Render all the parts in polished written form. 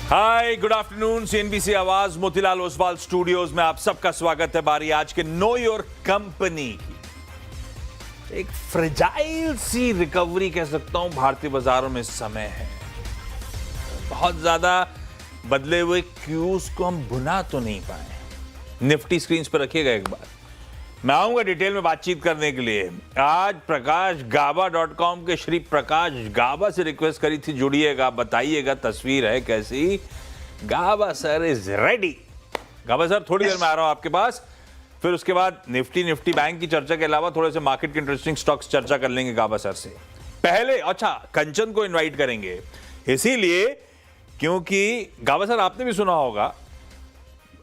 हाय, good afternoon. CNBC आवाज Motilal Oswal studios में आप सबका स्वागत है। बारी आज के नो योर कंपनी की। एक फ्रेजाइल सी रिकवरी कह सकता हूं भारतीय बाजारों में इस समय है। बहुत ज्यादा बदले हुए क्यूज को हम भुना तो नहीं पाए। निफ्टी स्क्रीन पर रखिएगा एक बार, मैं आऊंगा डिटेल में बातचीत करने के लिए। आज प्रकाश गाबा.com के श्री प्रकाश गाबा से रिक्वेस्ट करी थी, जुड़िएगा, बताइएगा तस्वीर है कैसी। Gaba sir is ready. Gaba sir थोड़ी देर में आ रहा हूं आपके पास, फिर उसके बाद निफ्टी बैंक की चर्चा के अलावा थोड़े से मार्केट के इंटरेस्टिंग स्टॉक्स चर्चा कर लेंगे गाबा सर से। पहले अच्छा कंचन को इन्वाइट करेंगे इसीलिए क्योंकि गाबा सर आपने भी सुना होगा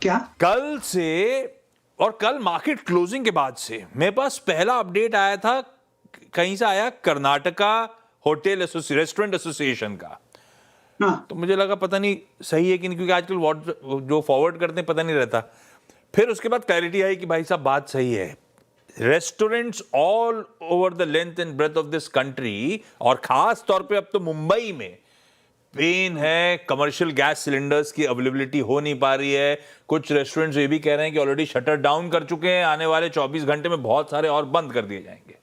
क्या कल से और कल मार्केट क्लोजिंग के बाद से मेरे पास पहला अपडेट आया था, कहीं से आया, कर्नाटका होटल रेस्टोरेंट एसोसिएशन का। हाँ। तो मुझे लगा पता नहीं सही है कि नहीं, क्योंकि आजकल जो फॉरवर्ड करते हैं पता नहीं रहता। फिर उसके बाद क्लैरिटी आई कि भाई साहब बात सही है। Restaurants all over the length and breadth of this country, और खास तौर पे अब तो मुंबई में पेन है, कमर्शियल गैस सिलेंडर्स की अवेलेबिलिटी हो नहीं पा रही है। कुछ रेस्टोरेंट्स ये भी कह रहे हैं कि ऑलरेडी शटर डाउन कर चुके हैं, आने वाले 24 घंटे में बहुत सारे और बंद कर दिए जाएंगे।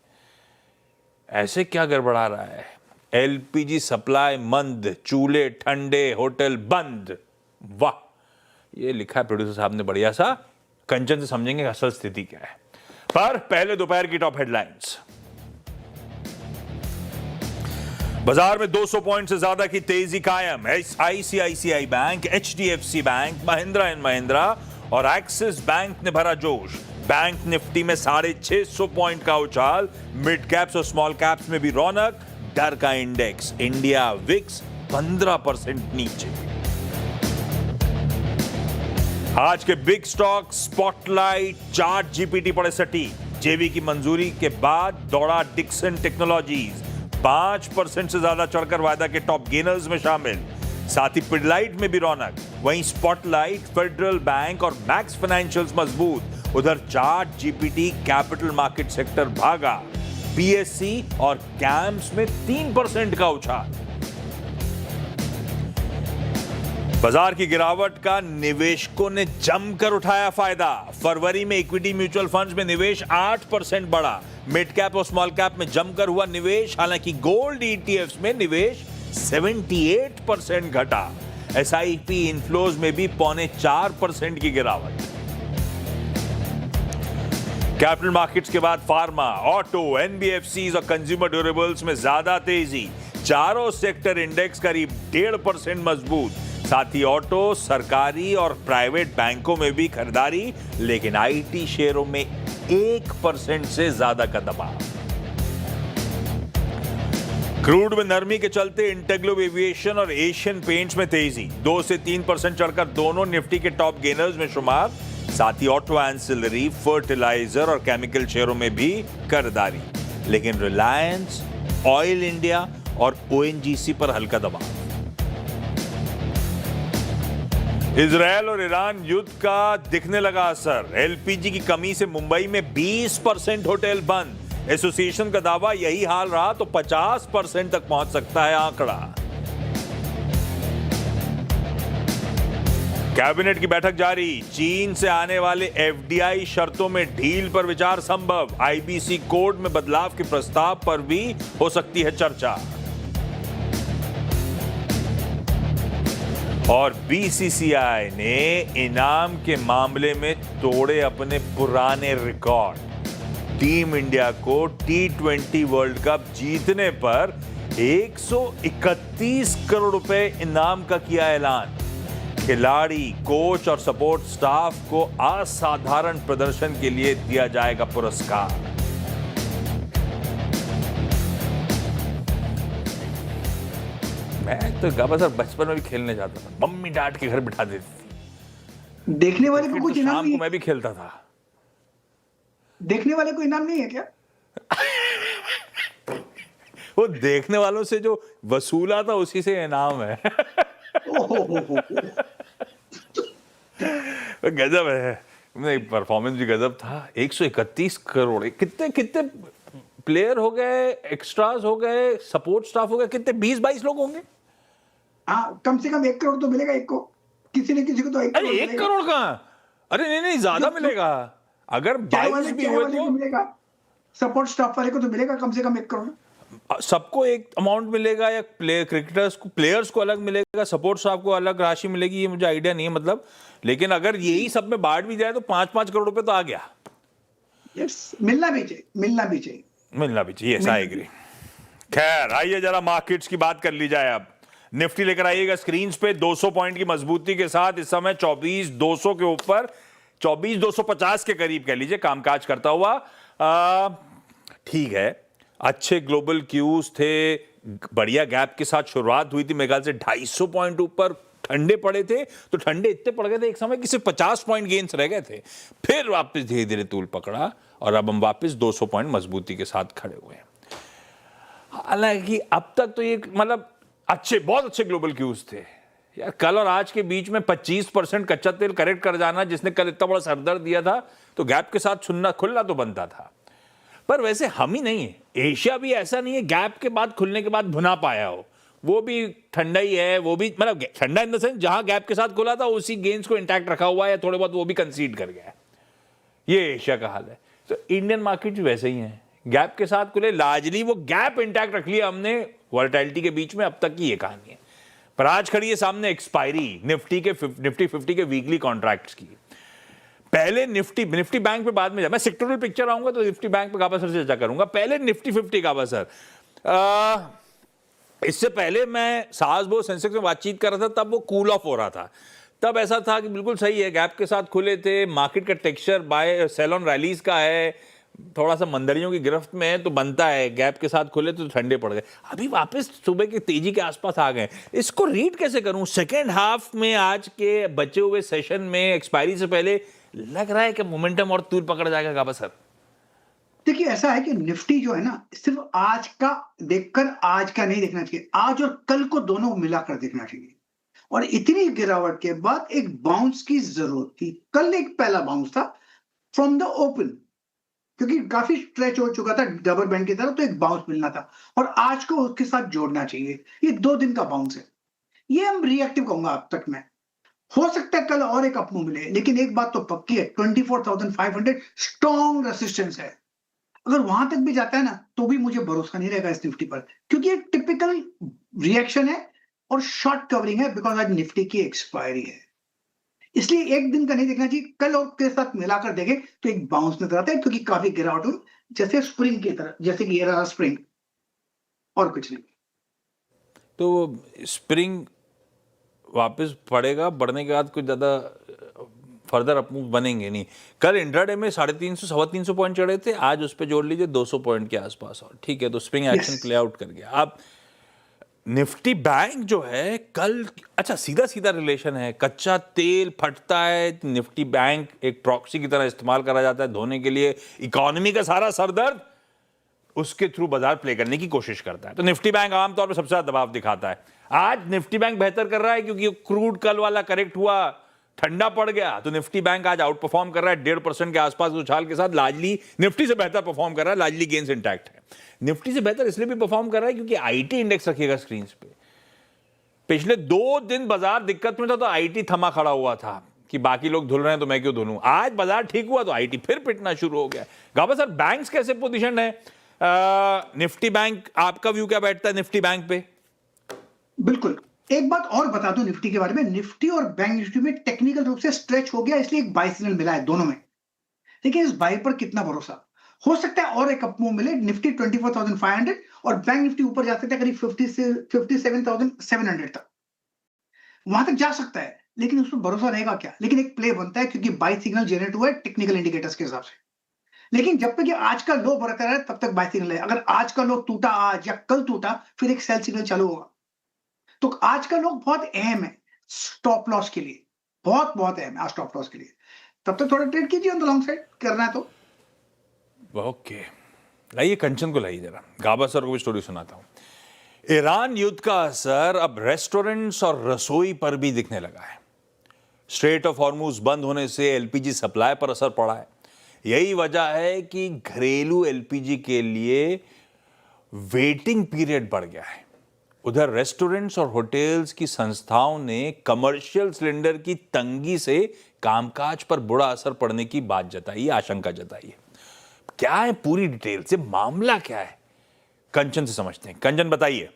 ऐसे क्या गड़बड़ा रहा है? एलपीजी सप्लाई मंद, चूल्हे ठंडे, होटल बंद। वाह, ये लिखा है प्रोड्यूसर साहब ने बढ़िया सा। कंचन से समझेंगे असल स्थिति क्या है। पर पहले दोपहर की टॉप हेडलाइंस। बाजार में 200 पॉइंट से ज्यादा की तेजी कायम। ICICI bank, HDFC bank, Mahindra and Mahindra और एक्सिस बैंक ने भरा जोश। बैंक निफ्टी में 650 पॉइंट का उछाल। मिड कैप्स और स्मॉल कैप्स में भी रौनक। डर का इंडेक्स इंडिया विक्स 15% नीचे। आज के big stock spotlight, chart GPT पड़े सटी। जेवी की मंजूरी के बाद दौड़ा डिक्सन टेक्नोलॉजीज, 5% से ज्यादा चढ़कर वायदा के टॉप गेनर्स में शामिल। साथ ही पिडलाइट में भी रौनक। वहीं स्पॉटलाइट, फेडरल बैंक और मैक्स फाइनेंशियल्स मजबूत। उधर chart GPT capital market sector भागा। पीएससी और कैम्स में 3% का उछाल। बाजार की गिरावट का निवेशकों ने जमकर उठाया फायदा। फरवरी में इक्विटी म्यूचुअल फंड्स में निवेश 8% बढ़ा। मिड कैप और स्मॉल कैप में जमकर हुआ निवेश। हालांकि गोल्ड ईटीएफ्स में निवेश 78% घटा। एसआईपी इनफ्लोज में भी 4.25% की गिरावट। कैपिटल मार्केट्स के बाद फार्मा, ऑटो, एनबीएफसीज और कंज्यूमर ड्यूरेबल्स में ज्यादा तेजी। चारों सेक्टर इंडेक्स करीब 1.5% मजबूत। साथ ही ऑटो, सरकारी और प्राइवेट बैंकों में भी खरीदारी, लेकिन आईटी शेयरों में 1% से ज्यादा का दबाव। क्रूड में नरमी के चलते इंटेग्लोब एविएशन और एशियन पेंट्स में तेजी। 2 से 3% चढ़कर दोनों निफ्टी के टॉप गेनर्स में शुमार। साथ ही ऑटो, एंसिलरी, फर्टिलाइजर और केमिकल शेयरों में भी खरीदारी, लेकिन रिलायंस, ऑयल इंडिया और ओएनजीसी पर हल्का दबाव। इजरायल और ईरान युद्ध का दिखने लगा असर। एलपीजी की कमी से मुंबई में 20% होटल बंद। एसोसिएशन का दावा यही हाल रहा तो 50% तक पहुंच सकता है आंकड़ा। कैबिनेट की बैठक जारी। चीन से आने वाले एफडीआई शर्तों में ढील पर विचार संभव। आईबीसी कोड में बदलाव के प्रस्ताव पर भी हो सकती है चर्चा। और बीसीसीआई ने इनाम के मामले में तोड़े अपने पुराने रिकॉर्ड। टीम इंडिया को T20 वर्ल्ड कप जीतने पर 131 करोड़ रुपए इनाम का किया ऐलान। खिलाड़ी, कोच और सपोर्ट स्टाफ को असाधारण प्रदर्शन के लिए दिया जाएगा पुरस्कार। मैं तो गाबा सर बचपन में भी खेलने जाता था, मम्मी डांट के घर बिठा देती थी। देखने वाले को कुछ इनाम शाम नहीं को मैं भी खेलता था। देखने वाले को इनाम नहीं है क्या? वो देखने वालों से जो वसूला था उसी से इनाम है। गजब है, परफॉर्मेंस भी गजब था। 131 करोड़, कितने कितने प्लेयर हो गए, एक्स्ट्रास हो गए, सपोर्ट स्टाफ हो गए, कितने 20-22 लोग होंगे। हाँ, कम से कम 1 करोड़ तो मिलेगा एक को, किसी न किसी को तो 1 अरे करोड़ 1 मिलेगा। करोड़ कहाँ? अरे नहीं नहीं, ज्यादा मिलेगा। अगर 22 भी चाय हुए वाले तो को मिलेगा, सपोर्ट स्टाफ वाले को तो मिलेगा कम से कम 1 करोड़। सबको एक अमाउंट मिलेगा, या प्लेयर्स को अलग मिलेगा, सपोर्ट स्टाफ को अलग राशि मिलेगी, ये मुझे आइडिया नहीं है मतलब। लेकिन अगर यही सब में बांट भी जाए तो 5-5 करोड़ रुपए तो आ गया। यस, मिलना भी चाहिए, मिलना भी चाहिए। मिलना भी चाहिए, आई एग्री। खैर आइए जरा मार्केट्स की बात कर ली जाए। अब निफ्टी लेकर आइएगा स्क्रीन पे 200 पॉइंट की मजबूती के साथ, इस समय 24,200 के ऊपर, 24,250 के करीब कह लीजिए कामकाज करता हुआ। ठीक है, अच्छे ग्लोबल क्यूज थे, बढ़िया गैप के साथ शुरुआत हुई थी, मेरे ख्याल से 250 पॉइंट ऊपर ठंडे पड़े थे, तो ठंडे इतने पड़ गए थे एक समय कि सिर्फ 50 पॉइंट गेन्स रह गए थे, फिर वापस धीरे धीरे तूल पकड़ा और अब हम वापस 200 पॉइंट मजबूती के साथ खड़े हुए हैं। हालांकि अब तक तो ये मतलब बहुत अच्छे ग्लोबल क्यूज थे यार। कल और आज के बीच में 25% कच्चा तेल करेक्ट कर जाना, जिसने कल इतना बड़ा सरदर्द दिया था, तो गैप के साथ छुन्ना खुलना तो बनता था। पर वैसे हम ही नहीं है, एशिया भी ऐसा नहीं है गैप के बाद खुलने के बाद भुना पाया हो, वो भी ठंडा ही है। वो भी मतलब ठंडा इन द सेंस जहां गैप के साथ खुला था उसी गेंस को इंटैक्ट रखा हुआ है, थोड़े बहुत वो भी कंसीड कर गया है। ये एशिया का हाल है। तो इंडियन मार्केट भी वैसे ही है, गैप के साथ खुले, लार्जली वो गैप इंटैक्ट रख लिया हमने वॉलेटिलिटी के बीच में, अब तक की ये कहानी है। पर आज खड़ी है सामने एक्सपायरी निफ्टी 50 के वीकली कॉन्ट्रैक्ट्स की। पहले निफ्टी बैंक पे बाद में, मैं सेक्टोरल पिक्चर आऊंगा तो निफ्टी बैंक पे गाबा सर से चर्चा करूंगा। पहले निफ्टी 50 गाबा सर, इससे पहले मैं सासबो सेंसेक्स में बातचीत कर रहा था, तब वो कूल ऑफ हो रहा था। तब ऐसा था कि बिल्कुल सही है, गैप के साथ खुले थे, मार्केट का texture buy sell on rallies का है, थोड़ा सा मंदरियों की गिरफ्त में है, तो बनता है गैप के साथ खुले तो ठंडे पड़ गए, अभी वापस सुबह की तेजी के आसपास आ गए। इसको रीड कैसे करूं? सेकेंड हाफ में आज के बचे हुए सेशन में एक्सपायरी से पहले लग रहा है कि मोमेंटम और तूल पकड़ जाएगा गाबा सर। देखिए, ऐसा है कि निफ्टी जो है ना, सिर्फ आज का देखकर आज का नहीं देखना चाहिए, आज और कल को दोनों मिलाकर देखना चाहिए। और इतनी गिरावट के बाद एक बाउंस की जरूरत थी। कल एक पहला बाउंस था फ्रॉम द ओपन, क्योंकि काफी स्ट्रेच हो चुका था डबल बैंड की तरफ, तो एक बाउंस मिलना था और आज को उसके साथ जोड़ना चाहिए। ये 2 दिन का बाउंस है, ये हम रिएक्टिव कहूंगा अब तक में। हो सकता है कल और एक अप मूव मिले, लेकिन एक बात तो पक्की है, 24,500 स्ट्रॉन्ग रेसिस्टेंस है। अगर वहां तक भी जाता है ना, तो भी मुझे भरोसा नहीं रहेगा इस निफ्टी पर, क्योंकि एक टिपिकल रिएक्शन है और शॉर्ट कवरिंग है, बिकॉज आज निफ्टी की एक्सपायरी है। इसलिए एक दिन का नहीं देखना चाहिए, कल और के साथ मिलाकर देखें तो एक बाउंस नजर आता है, क्योंकि काफी गिरावट हुई, जैसे स्प्रिंग की तरह, जैसे कि ये रहा स्प्रिंग, और कुछ नहीं। तो स्प्रिंग वापस पड़ेगा, बढ़ने के बाद कुछ ज़्यादा फर्दर अपमूव बनेंगे नहीं। कल इंट्राडे में 350 325 पॉइंट चढ़े थे, आज उस पर जोड़ लीजिए 200 पॉइंट के आसपास, और ठीक है, तो स्प्रिंग एक्शन प्ले आउट कर गया। अब निफ्टी बैंक जो है कल, अच्छा सीधा सीधा रिलेशन है, कच्चा तेल फटता है, निफ्टी बैंक एक प्रॉक्सी की तरह इस्तेमाल करा जाता है धोने के लिए, इकोनॉमी का सारा सरदर्द उसके थ्रू बाजार प्ले करने की कोशिश करता है, तो निफ्टी बैंक आमतौर पर सबसे ज्यादा दबाव दिखाता है। आज निफ्टी बैंक बेहतर कर रहा है, क्योंकि क्रूड कल वाला करेक्ट हुआ, ठंडा पड़ गया, तो निफ्टी बैंक आज आउट परफॉर्म कर रहा है 1.5% के आसपास उछाल के साथ, लार्जली निफ्टी से बेहतर परफॉर्म कर रहा है, लार्जली गेन्स इंटैक्ट है। निफ्टी से बेहतर इसलिए भी परफॉर्म कर रहा है क्योंकि आईटी इंडेक्स रखिएगा स्क्रीन पे, पिछले 2 दिन बाजार दिक्कत में था, तो आईटी थमा खड़ा हुआ था कि बाकी लोग धुल रहे हैं तो मैं क्यों धुलूं। आज बाजार ठीक हुआ तो आईटी फिर पिटना शुरू हो गया। गाबा सर, बैंक्स कैसे पोजीशन है? निफ्टी बैंक, आपका व्यू क्या बैठता है निफ्टी बैंक पे? बिल्कुल, एक बात और बता दूं निफ्टी के बारे में, निफ्टी और बैंक निफ्टी में टेक्निकल रूप से स्ट्रेच हो गया, इसलिए एक बाय सिग्नल मिला है दोनों में। लेकिन इस बाय पर कितना भरोसा? हो सकता है और एक अप मूव मिले, निफ्टी 24,500 और बैंक निफ्टी ऊपर जा सकता है करीब 57,700 तक, वहां तक जा सकता है, लेकिन उस पर भरोसा रहेगा क्या? लेकिन एक प्ले बनता है, क्योंकि बाय सिग्नल जनरेट हुआ है टेक्निकल इंडिकेटर्स के हिसाब से। लेकिन जब तक ये आज का लो बरकरार है, तब तक बाय सिग्नल है। अगर आज का लो टूटा आज या कल टूटा, फिर एक सेल सिग्नल चालू होगा। तो आज का लो बहुत अहम है स्टॉप लॉस के लिए, बहुत बहुत अहम है आज स्टॉप लॉस के लिए। तब तक थोड़ा ट्रेड कीजिए ऑन द लॉन्ग साइड, करना है तो। ओके, लाइए कंचन को लाइए जरा, गाबा सर को भी स्टोरी सुनाता हूं। ईरान युद्ध का असर अब रेस्टोरेंट्स और रसोई पर भी दिखने लगा है। स्ट्रेट ऑफ हॉर्मुज बंद होने से एलपीजी सप्लाई पर असर पड़ा है। यही वजह है कि घरेलू एलपीजी के लिए वेटिंग पीरियड बढ़ गया है। उधर रेस्टोरेंट्स और होटल्स की संस्थाओं ने कमर्शियल सिलेंडर की तंगी से कामकाज पर बुरा असर पड़ने की बात जताई, आशंका जताई है। क्या है पूरी डिटेल से, मामला क्या है, कंचन से समझते हैं। कंचन बताइए।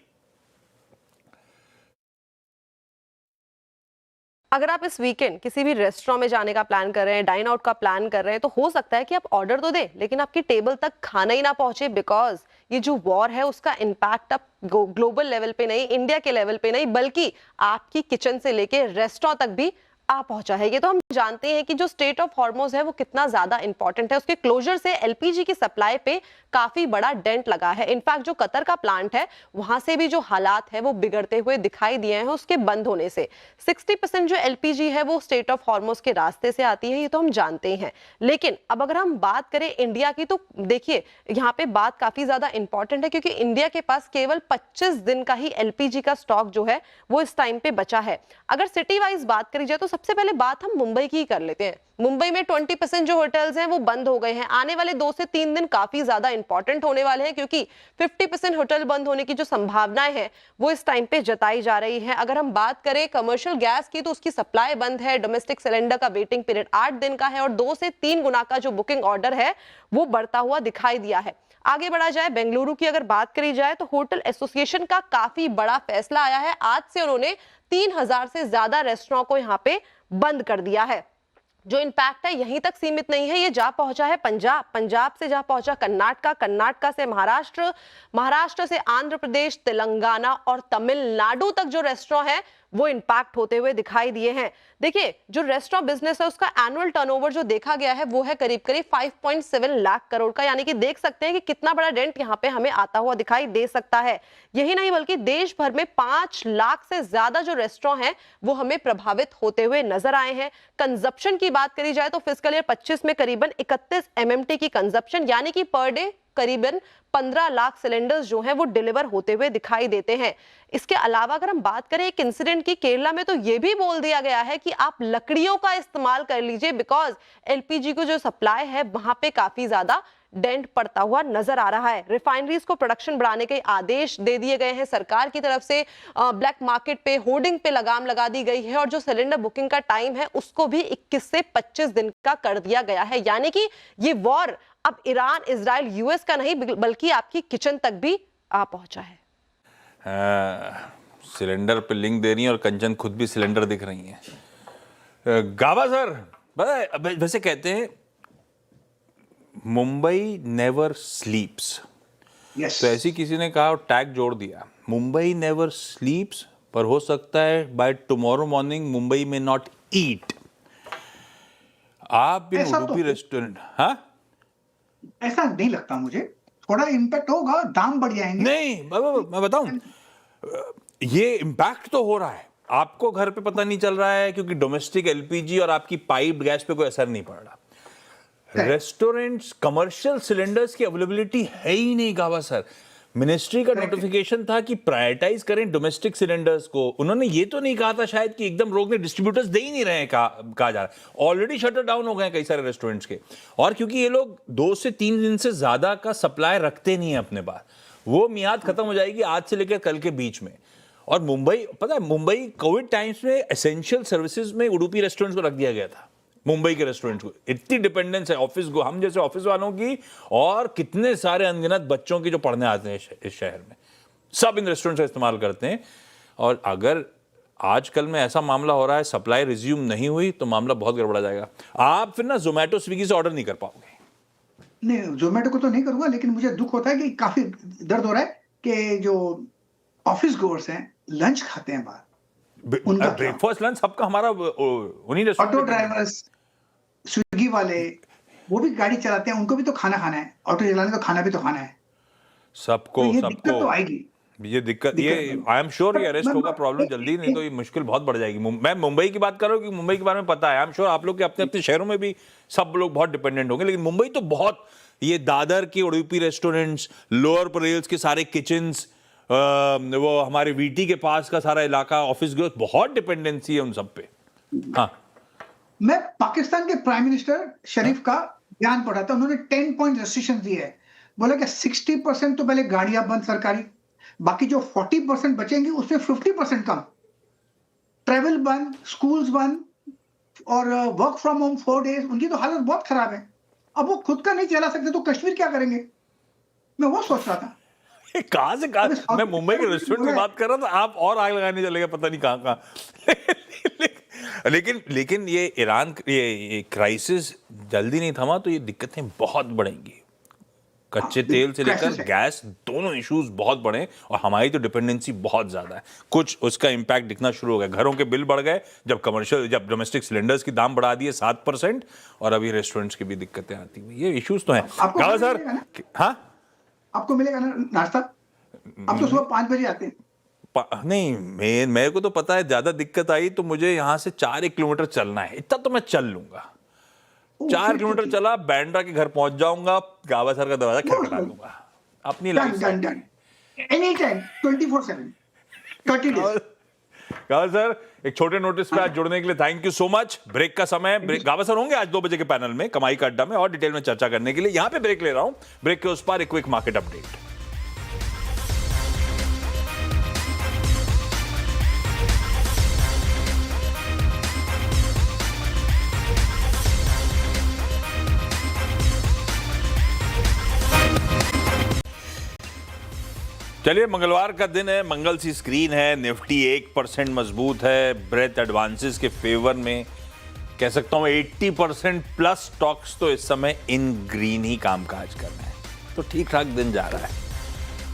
अगर आप इस वीकेंड किसी भी रेस्टोरेंट में जाने का प्लान कर रहे हैं, डाइन आउट का प्लान कर रहे हैं, तो हो सकता है कि आप ऑर्डर तो दें लेकिन आपकी टेबल तक खाना ही ना पहुंचे, बिकॉज ये जो वॉर है उसका इम्पैक्ट अब ग्लोबल लेवल पे नहीं, इंडिया के लेवल पे नहीं, बल्कि आपकी किचन से लेके रेस्टोरेंट तक भी आ पहुंचा है। ये तो हम जानते हैं कि जो स्टेट ऑफ हॉर्मोज है वो कितना ज्यादा इंपॉर्टेंट है। उसके क्लोजर से एलपीजी की सप्लाई पे काफी बड़ा डेंट लगा है। इनफैक्ट जो कतर का प्लांट है वहां से भी जो हालात है वो बिगड़ते हुए दिखाई दिए हैं उसके बंद होने से। 60% जो एलपीजी है वो स्टेट ऑफ हॉर्मोज के रास्ते से आती है, ये तो हम जानते हैं। लेकिन अब अगर हम बात करें इंडिया की, तो देखिए यहाँ पे बात काफी ज्यादा इंपॉर्टेंट है, क्योंकि इंडिया के पास केवल 25 दिन का ही एलपीजी का स्टॉक जो है वो इस टाइम पे बचा है। अगर सिटी वाइज बात करी जाए तो सबसे पहले बात हम मुंबई की ही कर लेते हैं। मुंबई में 20% जो होटल्स हैं वो बंद हो गए हैं। आने वाले 2 से 3 दिन काफी ज्यादा इंपॉर्टेंट होने वाले हैं, क्योंकि 50% होटल बंद होने की जो संभावनाएं हैं वो इस टाइम पे जताई जा रही है। अगर हम बात करें कमर्शियल गैस की, तो उसकी सप्लाई बंद है। डोमेस्टिक सिलेंडर का वेटिंग पीरियड 8 दिन का है और 2 से 3 गुना का जो बुकिंग ऑर्डर है वो बढ़ता हुआ दिखाई दिया है। आगे बढ़ा जाए, बेंगलुरु की अगर बात करी जाए तो होटल एसोसिएशन का काफी बड़ा फैसला आया है। आज से उन्होंने 3000 से ज्यादा रेस्टोरेंट को यहाँ पे बंद कर दिया है। जो इम्पैक्ट है यहीं तक सीमित नहीं है, ये जा पहुंचा है पंजाब, पंजाब से जा पहुंचा कर्नाटका, कर्नाटका से महाराष्ट्र, महाराष्ट्र से आंध्र प्रदेश, तेलंगाना और तमिलनाडु तक जो रेस्टोरेंट है वो इंपैक्ट होते हुए दिखाई दिए हैं। देखिए जो रेस्टोरेंट बिजनेस है उसका एनुअल टर्नओवर जो देखा गया है वो है करीब करीब 5.7 लाख करोड़ का, यानी कि देख सकते हैं कि कितना बड़ा डेंट यहाँ पे हमें आता हुआ दिखाई दे सकता है। यही नहीं बल्कि देश भर में 5 लाख से ज्यादा जो रेस्टोरेंट हैं वो हमें प्रभावित होते हुए नजर आए हैं। कंजप्शन की बात करी जाए तो फिस्कल ईयर 25 में करीबन 31 MMT की कंजप्शन, यानी कि पर डे करीबन 15 लाख सिलेंडर्स जो हैं वो डिलीवर होते हुए दिखाई देते हैं। इसके अलावा अगर हम बात करें एक इंसिडेंट की, केरला में तो ये भी बोल दिया गया है कि आप लकड़ियों का इस्तेमाल कर लीजिए, बिकॉज एलपीजी को जो सप्लाई है वहां पे काफी ज्यादा डेंट पड़ता हुआ नजर आ रहा है। रिफाइनरीज को प्रोडक्शन बढ़ाने के आदेश दे दिए गए हैं सरकार की तरफ से। ब्लैक मार्केट पे होर्डिंग पे लगाम लगा दी गई है और जो सिलेंडर बुकिंग का टाइम है उसको भी 21 से 25 दिन का कर दिया गया है। यानी कि ये वॉर अब ईरान, इजराइल, यूएस का नहीं बल्कि आपकी किचन तक भी आ पहुंचा है। सिलेंडर पे लिंक दे रही है और कंचन खुद भी सिलेंडर दिख रही हैं। गाबा सर, वैसे कहते हैं मुंबई नेवर स्लीप्स, तो ऐसी किसी ने कहा और टैग जोड़ दिया, मुंबई नेवर स्लीप्स, पर हो सकता है बाय टुमारो मॉर्निंग मुंबई में नॉट ईट। आप भी उडुपी रेस्टोरेंट, हाँ ऐसा नहीं लगता मुझे, थोड़ा इम्पैक्ट होगा, दाम बढ़ जाएंगे। नहीं, मैं बताऊं, ये इम्पैक्ट तो हो रहा है, आपको घर पे पता नहीं चल रहा है क्योंकि डोमेस्टिक एलपीजी और आपकी पाइप गैस पे कोई असर नहीं पड़ रहा। रेस्टोरेंट्स, कमर्शियल सिलेंडर्स की अवेलेबिलिटी है ही नहीं गावा सर। मिनिस्ट्री का नोटिफिकेशन था कि प्रायोरिटाइज करें डोमेस्टिक सिलेंडर्स को। उन्होंने ये तो नहीं कहा था शायद कि एकदम रोकने, डिस्ट्रीब्यूटर्स दे ही नहीं रहे हैं, कहा जा रहा है। ऑलरेडी शटर डाउन हो गए कई सारे रेस्टोरेंट्स के, और क्योंकि ये लोग 2 से 3 दिन से ज्यादा का सप्लाई रखते नहीं है अपने पास, वो मियाद खत्म हो जाएगी आज से लेकर कल के बीच में। और मुंबई, पता है मुंबई कोविड टाइम्स में एसेंशियल सर्विसेज में उडुपी रेस्टोरेंट्स को रख दिया गया था। मुंबई के रेस्टोरेंट को इतनी डिपेंडेंस है ऑफिस को, हम जैसे ऑफिस वालों की, और कितने सारे अनगिनत बच्चों की जो पढ़ने आते हैं इस शहर में, सब इन रेस्टोरेंट का इस्तेमाल करते हैं। और अगर आजकल में ऐसा मामला हो रहा है, सप्लाई रिज्यूम नहीं हुई तो मामला बहुत गड़बड़ा जाएगा। आप फिर ना जोमेटो स्विगी से ऑर्डर नहीं कर पाओगे। नहीं, जोमेटो को तो नहीं करूंगा, लेकिन मुझे दुख होता है कि काफी दर्द हो रहा है कि जो ऑफिस गोअर्स हैं लंच खाते हैं बाहर, उनका ब्रेकफास्ट लंच सबका हमारा उन्हीं ऑटो ड्राइवर्स, स्विगी वाले, वो भी गाड़ी चलाते हैं, उनको भी तो खाना खाना है, ऑटो चलाने तो खाना भी तो खाना है, सबको। तो ये दिक्कत तो आएगी। ये दिक्कत, ये आई एम श्योर ये अरेस्ट होगा प्रॉब्लम जल्दी, नहीं तो ये मुश्किल बहुत बढ़ जाएगी। मैं मुंबई की बात कर रहा हूँ कि मुंबई के बारे में पता है, आई एम श्योर आप लोग के अपने अपने शहरों में भी सब लोग बहुत डिपेंडेंट होंगे, लेकिन मुंबई तो बहुत, ये दादर के उडुपी रेस्टोरेंट्स, लोअर परेल्स के सारे किचन्स, वो हमारे वीटी के पास का सारा इलाका, ऑफिस ग्रोथ, बहुत डिपेंडेंसी है उन सब पे। हाँ, मैं पाकिस्तान के प्राइम मिनिस्टर शरीफ का बयान पढ़ा था, उन्होंने 10 पॉइंट रेस्ट्रिक्शन दिए है। बोला कि 60% तो पहले गाड़ियां बंद सरकारी, बाकी जो 40% बचेंगे उसमें 50% कम, ट्रेवल बंद, स्कूल्स बंद और वर्क फ्रॉम होम 4 डेज, उनकी तो हालत बहुत खराब है। अब वो खुद का नहीं चला सकते तो कश्मीर क्या करेंगे? मैं वो सोच रहा था। कहां से अबे कहा, मैं मुंबई के रेस्टोरेंट की बात कर रहा था, आप और आग लगाने चले गए पता नहीं कहां कहां। लेकिन ये ईरान ये क्राइसिस जल्दी नहीं थमा तो ये दिक्कतें बहुत बढ़ेंगी। कच्चे तेल से लेकर crisis है। गैस, दोनों इश्यूज बहुत बढ़े और हमारी तो डिपेंडेंसी बहुत ज्यादा है। कुछ उसका इंपैक्ट दिखना शुरू हो गया, घरों के बिल बढ़ गए जब डोमेस्टिक सिलेंडर्स की दाम बढ़ा दिए 7%, और अभी रेस्टोरेंट्स की भी दिक्कतें आती हुई, ये इश्यूज तो हैं। आपको गावा खाना सर, मिलेगा ना? हाँ आपको मिलेगा ना नाश्ता? आप तो सुबह 5 बजे आते हैं। नहीं, मेरे को तो पता है, ज्यादा दिक्कत आई तो मुझे यहाँ से 4 किलोमीटर चलना है, इतना तो मैं चल लूंगा। 4 किलोमीटर चला, बैंड्रा के घर पहुंच जाऊंगा, गावा सर का दरवाजा खटखटा दूंगा, अपनी life done any time 24/7 30 days. गावा सर, एक छोटे नोटिस पे आज जुड़ने के लिए thank you so much. Break का समय, गावा सर होंगे आज 2 बजे के पैनल में कमाई का अड्डा में और डिटेल में चर्चा करने के लिए। यहां पे ब्रेक ले रहा हूं, ब्रेक के उस पार एक क्विक मार्केट अपडेट। चलिए, मंगलवार का दिन है, मंगल सी स्क्रीन है, निफ्टी 1% मजबूत है, ब्रेथ एडवांसेस के फेवर में, कह सकता हूं 80% प्लस स्टॉक्स तो इस समय इन ग्रीन ही कामकाज कर रहे हैं, तो ठीक ठाक दिन जा रहा है।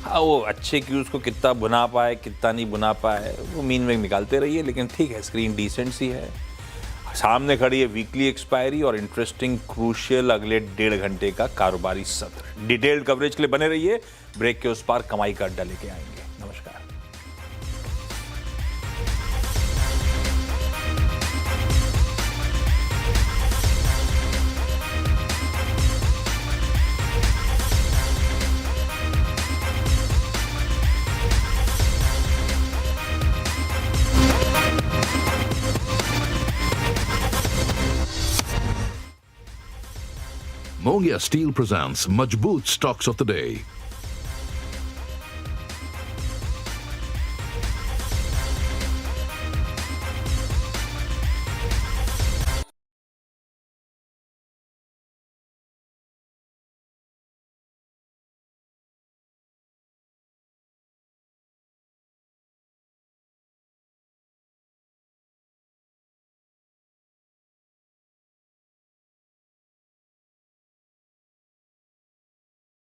हाँ, वो अच्छे क्यूज को कितना बुना पाए कितना नहीं बुना पाए वो मीन में निकालते रहिए, लेकिन ठीक है, स्क्रीन डिसेंट सी है। सामने खड़ी है वीकली एक्सपायरी और इंटरेस्टिंग क्रूशियल अगले 1.5 घंटे का कारोबारी सत्र। डिटेल्ड कवरेज के लिए बने रहिए, ब्रेक के उस पार कमाई का अड्डा लेके आएंगे। नमस्कार। Mongia Steel presents Majboot Stocks of the Day.